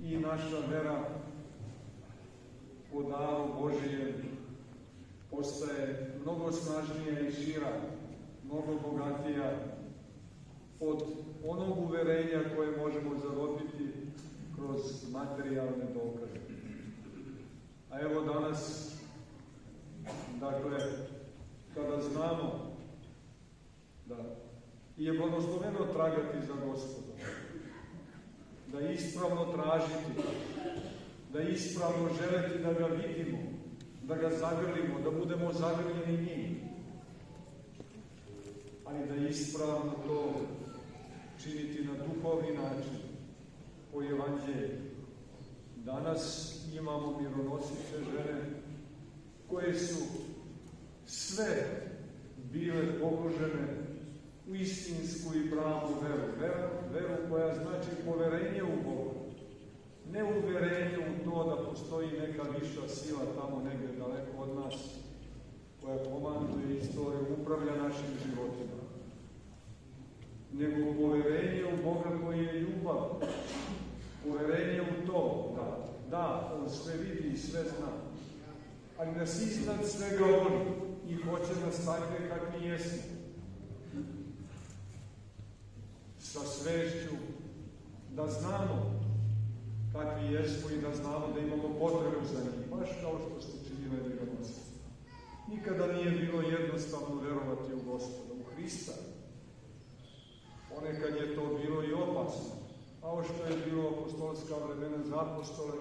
i naša vera po daru Božijem postaje mnogo snažnija i šira, mnogo bogatija od onog uverenja koje možemo zarobiti kroz materijalne dokaze. A evo danas, dakle, kada znamo da je blagosloveno tragati za Gospodom, da ispravno tražiti, da ispravno želeti da ga vidimo, da ga zagrlimo, da budemo zagrljeni njim, ali da ispravno to činiti na duhovni način, po evanđelju. Danas imamo mironosice žene koje su sve bile položene u istinsku i pravu veru. Veru koja znači poverenje u Boga. Ne uverenje u to da postoji neka viša sila tamo negdje daleko od nas, koja komanduje istoriju, upravlja našim životima. Nego poverenje u Boga koji je ljubav. Poverenje u to da, on sve vidi i sve zna. Ali nas iznad svega voli i hoće nas takve kakvi jesmo. Sa svešću da znamo kakvi jesmo i da znamo da imamo potrebu za njih, baš kao što ste činile mironosice. Nikada nije bilo jednostavno verovati u Gospoda, u Hrista. Ponekad je to bilo i opasno, kao što je bilo apostolska vremena za apostole,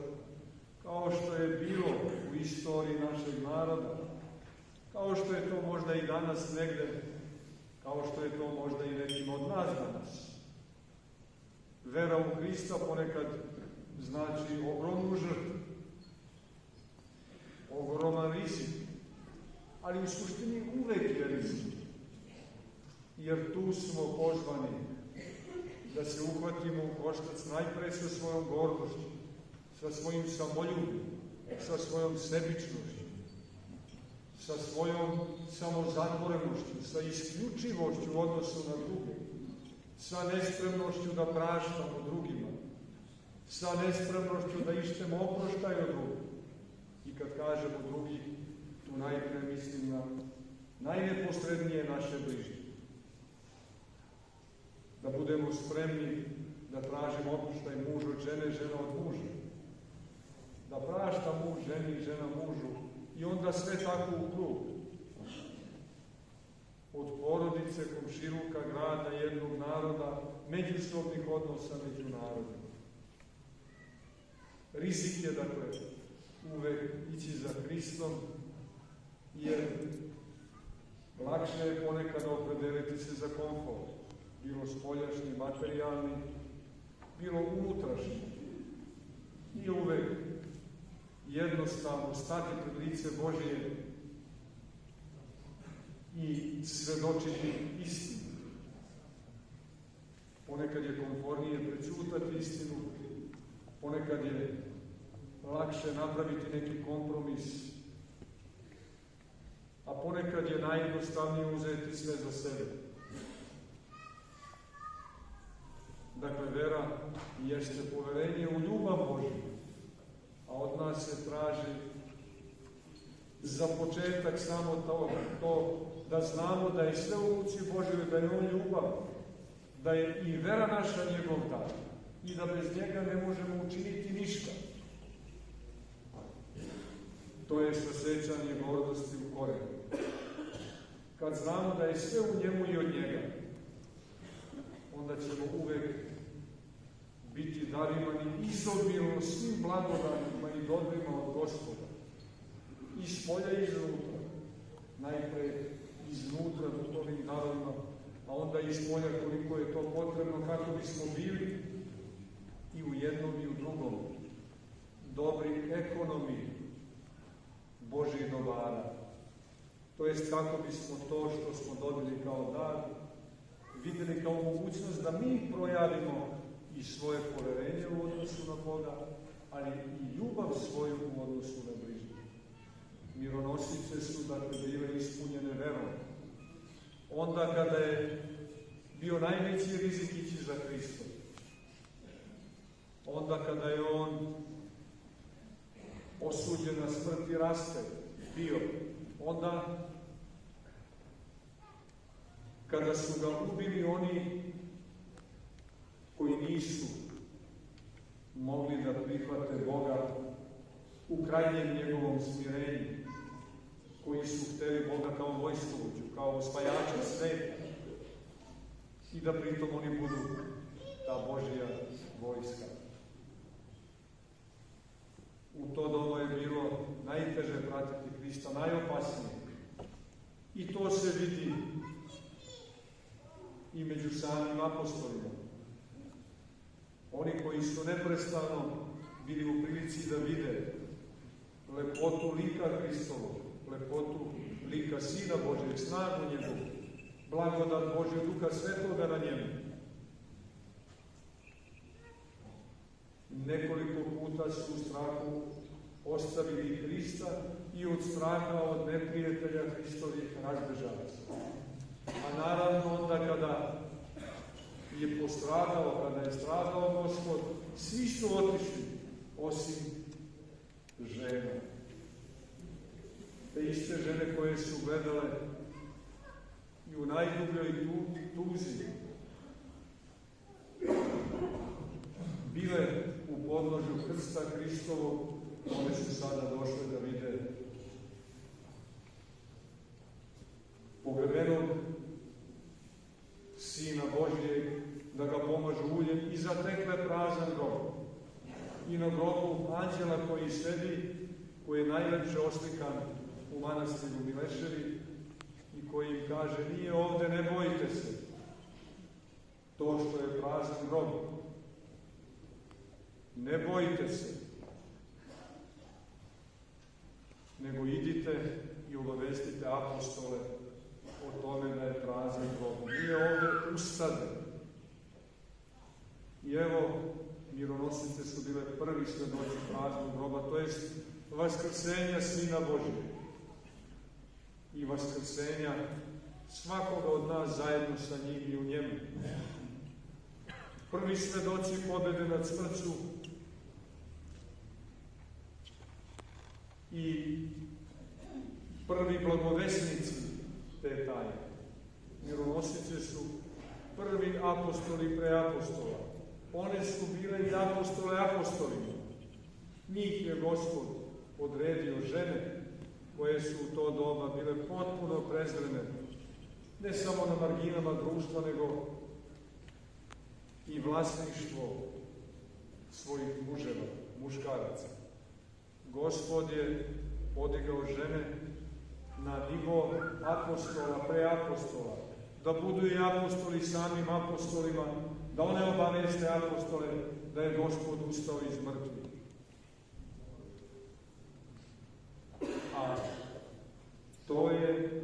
kao što je bilo u istoriji našeg naroda, kao što je to možda i danas negde, kao što je to možda i nekim od nas danas. Vera u Hrista ponekad znači ogromnu žrtvu, ogroman rizik, ali u suštini uvek je rizik, jer tu smo pozvani da se uhvatimo u koštac najpre sa svojom gordošću, sa svojim samoljubom, sa svojom sebičnošću, sa svojom samozatvorenošću, sa isključivošću u odnosu na druge, sa nespremnošću da praštamo drugima, sa nespremnošću da ištemo oproštaj od drugih. I kad kažemo drugih, tu najpre mislim na najneposrednije naše bližnje. Da budemo spremni da tražimo oproštaj muž od žene, žena od muža. Da prašta muž ženi, žena mužu i onda sve tako u krug. Od porodice, komšiluka, grada, jednog naroda, međusobnih odnosa među narodima. Rizik je, dakle, uvek ići za Hristom, jer lakše je ponekad opredeliti se za komfort, bilo spoljašnji, materijalni, bilo unutrašnji. Nije uvek jednostavno stati pred lice Božije i svedočiti istinu. Ponekad je komfornije prećutati istinu, ponekad je lakše napraviti neki kompromis, a ponekad je najjednostavnije uzeti sve za sebe. Dakle, vera jeste poverenje u ljubav Božju, a od nas se traži za početak samo to da znamo da je sve u ruci Božjoj, da je on ljubav, da je i vera naša njegov dar i da bez njega ne možemo učiniti ništa. To je sasećanje gordosti u korenu. Kad znamo da je sve u njemu i od njega, onda ćemo uvek biti darivani izobilno svim blagodanima i dobrima od Gospoda. Iz polja i iznutra. Najpre iznutra duhovnim darovima, a onda iz polja koliko je to potrebno kako bismo bili i u jednom i u drugom dobri ekonomiji Božih dobara. To jest kako bismo to što smo dobili kao dar videli kao mogućnost da mi projavimo i svoje poverenje u odnosu na Boga, ali i ljubav svoju u odnosu na bližnje. Mironosice su dakle bile ispunjene verom. Onda kada je bio najveći rizik ići za Hristom. Onda kada je on osuđen na smrt i raskaj bio onda kada su ga ubili oni koji nisu mogli da prihvate Boga u krajnjem njegovom smirenju, koji su hteli Boga kao vojskovođu, kao osvajača sveta i da pritom oni budu ta Božja vojska. U to doba je bilo najteže pratiti Hrista, najopasnije. I to se vidi i među samim apostolima. Oni koji su neprestano bili u prilici da vide lepotu lika Hristovog, lepotu lika Sina Božjeg, snagu njegovu, blagodat Božje Duha Svetoga na njemu. Nekoliko puta su u strahu ostavili Hrista i od straha od neprijatelja Hristovih razbežali se. A naravno onda kada je postradao, kada je stradao Gospod, svi su otišli, osim žena. Te iste žene koje su gledale i u najdubljoj tuzi bile u podnožju krsta Hristovog, one su sada došle da vide pogrebenog Sina Božjeg, da ga pomažu uljem i zatekle prazan grob. I na grobu anđela koji sedi, koji je najlepše oslikan u manastiru Mileševi i koji im kaže: nije ovde, ne bojite se. To što je prazan grob, ne bojite se, nego idite i obavestite apostole o tome da je prazan grob. Nije ovde, ustade. I evo, mironosice su bile prvi svedoci praznog groba, to jest vaskrsenja Sina Božjeg i vaskrsenja svakoga od nas zajedno sa njim i u njemu. Prvi svedoci pobede nad smrću i prvi blagovesnici te tajne. Mironosice su prvi apostoli pre apostola. One su bile i apostole apostolima. Njih je Gospod odredio, žene koje su u to doba bile potpuno prezrene, ne samo na marginama društva, nego i vlasništvo svojih muževa, muškaraca. Gospod je podigao žene na nivo apostola, preapostola, da budu i apostoli samim apostolima, da one obaveste apostole da je Gospod ustao iz mrtvih. A to je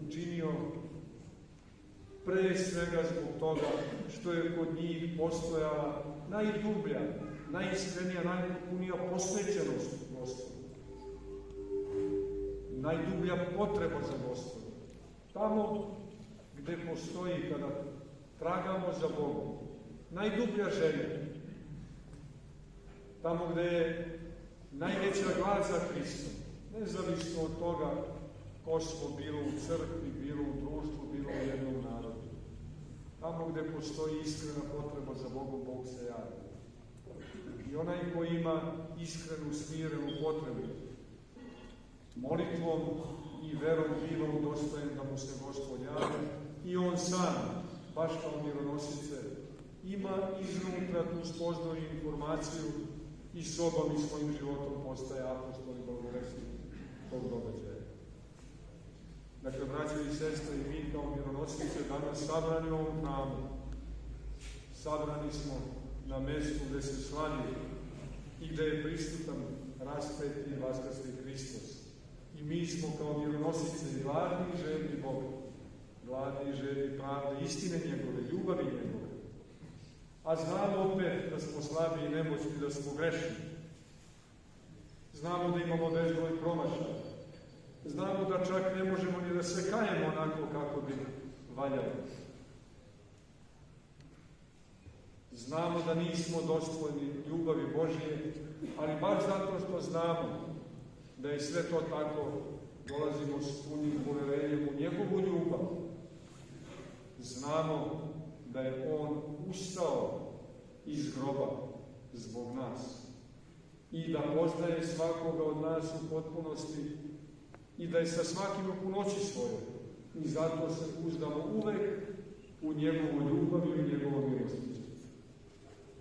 učinio pre svega zbog toga što je kod njih postojala najdublja, najiskrenija, najpunija posvećenost Gospodu. Najdublja potreba za Gospodom. Tamo gde postoji, kada tragamo za Bogom, najdublja želja. Tamo gde je najveća glad za Hristom, nezavisno od toga ko smo bilo u crkvi, bilo u društvu, bilo u jednom narodu. Tamo gde postoji iskrena potreba za Bogom, Bog se javi. I onaj ko ima iskrenu, smirenu potrebu, molitvom i verom biva udostojen da mu se Gospod javi, i on sam, baš kao mironosice, ima iznutra tu spoznaju informaciju i sobom i svojim životom postaje apostol i blagovesnik tog događaja. Dakle, braćo i sestre, i mi kao mironosice danas sabrani u ovom hramu, sabrani smo na mestu gde se slavi i gde je prisutan raspeti i vaskrsli Hristos. I mi smo kao mironosice gladni i željni Boga, gladni i željni pravde, istine njegove, ljubavi njegove. A znamo opet da smo slabi i nemoćni, da smo grešni. Znamo da imamo bezbroj promašaja. Znamo da čak ne možemo ni da se kajemo onako kako bi valjalo. Znamo da nismo dostojni ljubavi Božije, ali baš zato što znamo da je sve to tako, dolazimo s punim poverenjem u njegovu ljubav. Znamo da je on ustao iz groba zbog nas i da poznaje svakoga od nas u potpunosti i da je sa svakim u punoći svoje. I zato se uzdamo uvek u njegovu ljubav i u njegovo milostiće.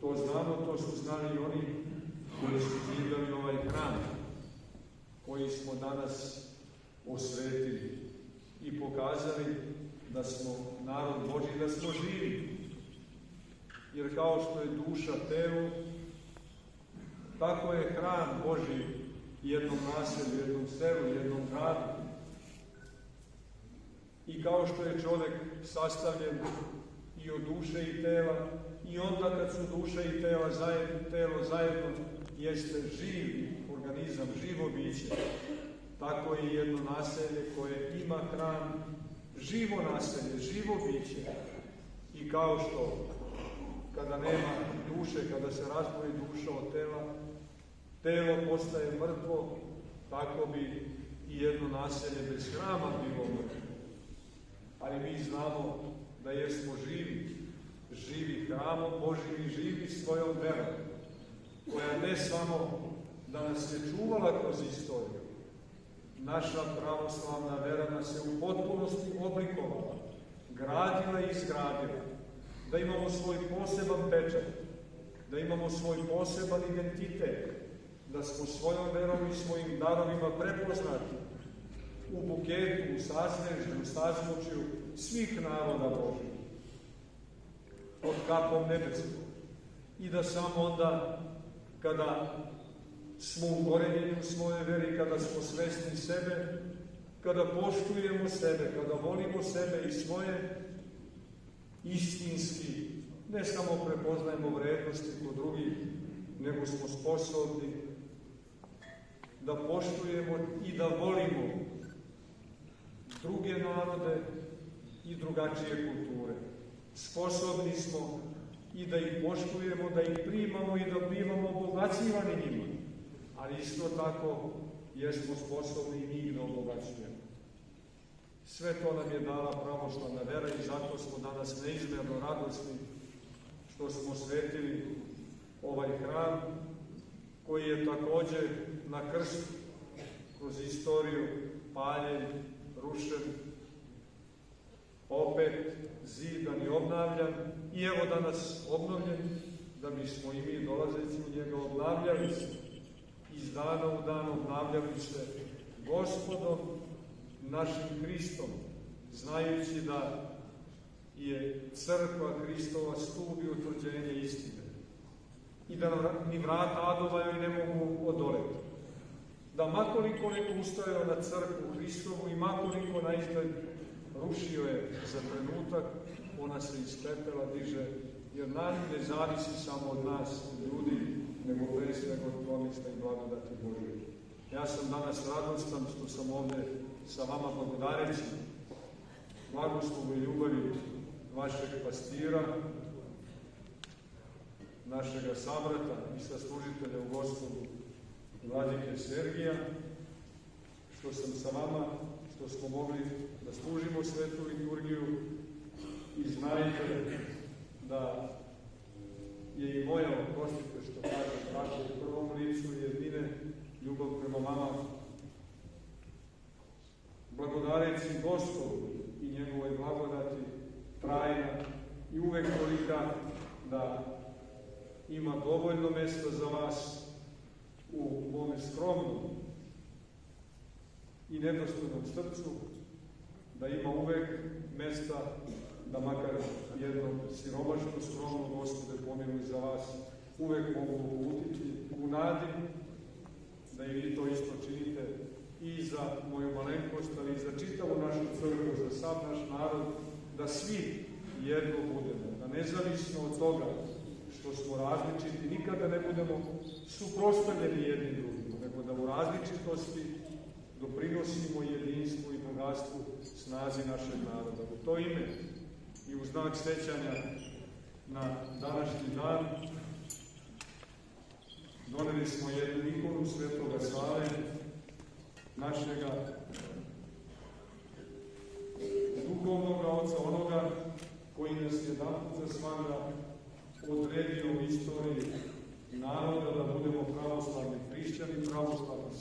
To znamo, to su znali i oni koji su zidali ovaj hram, koji smo danas osvetili i pokazali da smo narod Božji, da smo živi. Jer kao što je duša telu, tako je hram Božji jednom naselju, jednom selu, jednom gradu. I kao što je čovjek sastavljen i od duše i tela, i onda kad su duša i telo zajedno, jeste živi organizam, živo biće. Tako je jedno naselje koje ima hram, živo naselje, živo biće. I kao što kada nema duše, kada se razdvoji duša od tela, telo postaje mrtvo, tako bi i jedno naselje bez hrama bilo mrtvo. Ali mi znamo da jesmo živi hramom Božim i živi svojom verom, koja ne samo da nas je čuvala kroz istoriju, naša pravoslavna vera nas je u potpunosti oblikovala, gradila i izgradila, da imamo svoj poseban pečat, da imamo svoj poseban identitet, da smo svojom verom i svojim darovima prepoznati u buketu, u saznežju, u sazvučju svih naroda Božih, pod kapom nebeskom. I da samo onda, kada smo ukorenjeni u svojoj veri, kada smo svesni sebe, kada poštujemo sebe, kada volimo sebe i svoje, istinski, ne samo prepoznajemo vrednosti kod drugih, nego smo sposobni da poštujemo i da volimo druge narode i drugačije kulture. Sposobni smo i da ih poštujemo, da ih primamo i da bivamo obogaćivani njima, ali isto tako jesmo sposobni i njih da obogaćujemo. Sve to nam je dala pravoslavna vera i zato smo danas neizmjerno radosni što smo svetili ovaj hram koji je također na krstu kroz istoriju paljen, rušen, opet zidan i obnavljan i evo danas obnovljen, da bismo i mi dolazeći u njega obnavljali se, iz dana u dan obnavljali se Gospodom našim Hristom, znajući da je crkva Hristova stup i utvrđenje istine i da ni vrata adova joj ne mogu odoleti. Da makoliko neko ustajao na crkvu Hristovu i makoliko na izgled rušio je za trenutak, ona se iz pepela diže, jer ne zavisi samo od nas, od ljudi, nego pre svega od promista i blagodati Božje. Ja sam danas radostan što sam ovde sa vama blagodareći blagoslovu i ljubavi vašeg pastira, našega sabrata i saslužitelja u Gospodu, vladike Sergija, što sam sa vama, što smo mogli da služimo svetu liturgiju i znajte da je i moja, oprostite što kažem, tako u prvom licu jedine ljubav prema vama, blagodareći Gospodu i njegovoj blagodati, trajna i uvek tolika da ima dovoljno mesta za vas u mome skromnom i nedostojnom srcu, da ima uvek mesta da makar jedno siromašno, skromno, Gospode, pomiluj za vas, uvek mogu uputiti u nadi da i vi to isto činite i za moju malenkost, ali i za čitavu našu crkvu, za sav naš narod, da svi jedno budemo, da nezavisno od toga što smo različiti, nikada ne budemo suprotstavljeni jedni drugim, nego da u različitosti doprinosimo jedinstvu i bogatstvu snazi našeg naroda. U to ime i u znak sećanja na današnji dan doneli smo jednu ikonu Svetoga Save našega duhovnog oca, onoga koji nas jedanput za svagda odredio u istoriji naroda da budemo pravoslavni hrišćani, pravoslavni